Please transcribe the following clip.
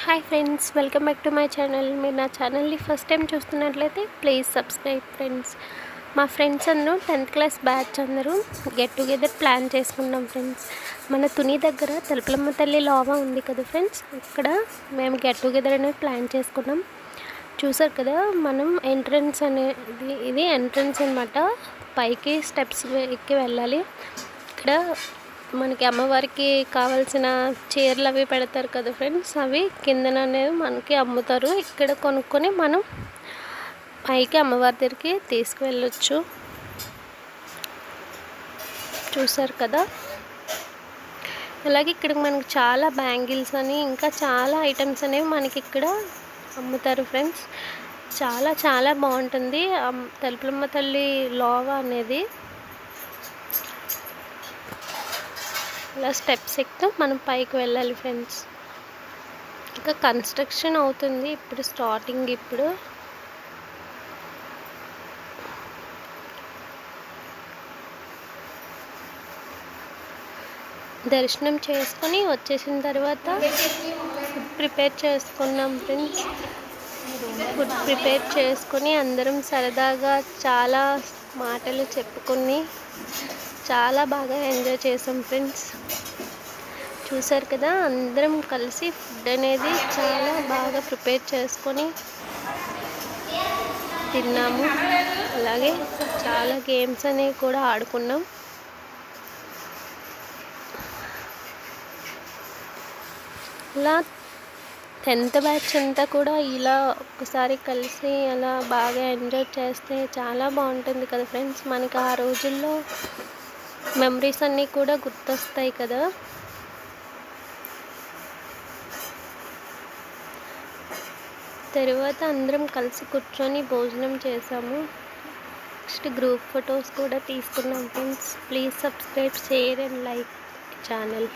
Hi friends, welcome back to my channel. మీరు నా ఛానల్ని ఫస్ట్ టైం చూస్తున్నట్లయితే ప్లీజ్ సబ్స్క్రైబ్ ఫ్రెండ్స్. మా ఫ్రెండ్స్ అందరూ 10th క్లాస్ బ్యాచ్ అందరూ గెట్ టుగెదర్ ప్లాన్ చేసుకున్నాం ఫ్రెండ్స్. మన తుని దగ్గర తలుపులమ్మ తల్లి లోవా ఉంది కదా ఫ్రెండ్స్, అక్కడ మేము గెట్ టుగెదర్ అనేది ప్లాన్ చేసుకున్నాం. చూసారు కదా, మనం ఎంట్రన్స్ అనేది ఇది ఎంట్రన్స్ అనమాట. పైకి స్టెప్స్ ఎక్కి వెళ్ళాలి. ఇక్కడ మనకి అమ్మవారికి కావాల్సిన చీరలు అవి పెడతారు కదా ఫ్రెండ్స్, అవి కిందననే మనకి అమ్ముతారు. ఇక్కడ కొనుక్కొని మనం పైకి అమ్మవారి దగ్గరికి తీసుకువెళ్ళొచ్చు. చూసారు కదా, అలాగే ఇక్కడ మనకి చాలా బ్యాంగిల్స్ అని ఇంకా చాలా ఐటమ్స్ అనేవి మనకి ఇక్కడ అమ్ముతారు ఫ్రెండ్స్. చాలా చాలా బాగుంటుంది తలుపులమ్మ తల్లి లోవా అనేది. ఇలా స్టెప్స్ ఎక్కుతూ మనం పైకి వెళ్ళాలి ఫ్రెండ్స్. ఇంకా కన్స్ట్రక్షన్ అవుతుంది ఇప్పుడు, స్టార్టింగ్ ఇప్పుడు. దర్శనం చేసుకొని వచ్చేసిన తర్వాత ఫుడ్ ప్రిపేర్ చేసుకున్నాం ఫ్రెండ్స్. ఫుడ్ ప్రిపేర్ చేసుకొని అందరం సరదాగా చాలా మాటలు చెప్పుకొని చాలా బాగా ఎంజాయ్ చేసాం ఫ్రెండ్స్. చూసారు కదా, అందరం కలిసి ఫుడ్ అనేది చాలా బాగా ప్రిపేర్ చేసుకొని తిన్నాము. అలాగే చాలా గేమ్స్ అనేవి కూడా ఆడుకున్నాం. ఇలా 10th బ్యాచ్ అంతా కూడా ఇలా ఒకసారి కలిసి అలా బాగా ఎంజాయ్ చేస్తే చాలా బాగుంటుంది కదా ఫ్రెండ్స్. మనకి ఆ రోజుల్లో మెమరీస్ అన్నీ కూడా గుర్తొస్తాయి కదా. తర్వాత అందరం కలిసి కూర్చొని భోజనం చేసాము. నెక్స్ట్ గ్రూప్ ఫొటోస్ కూడా తీసుకున్నాం friends. Please subscribe, share and like channel.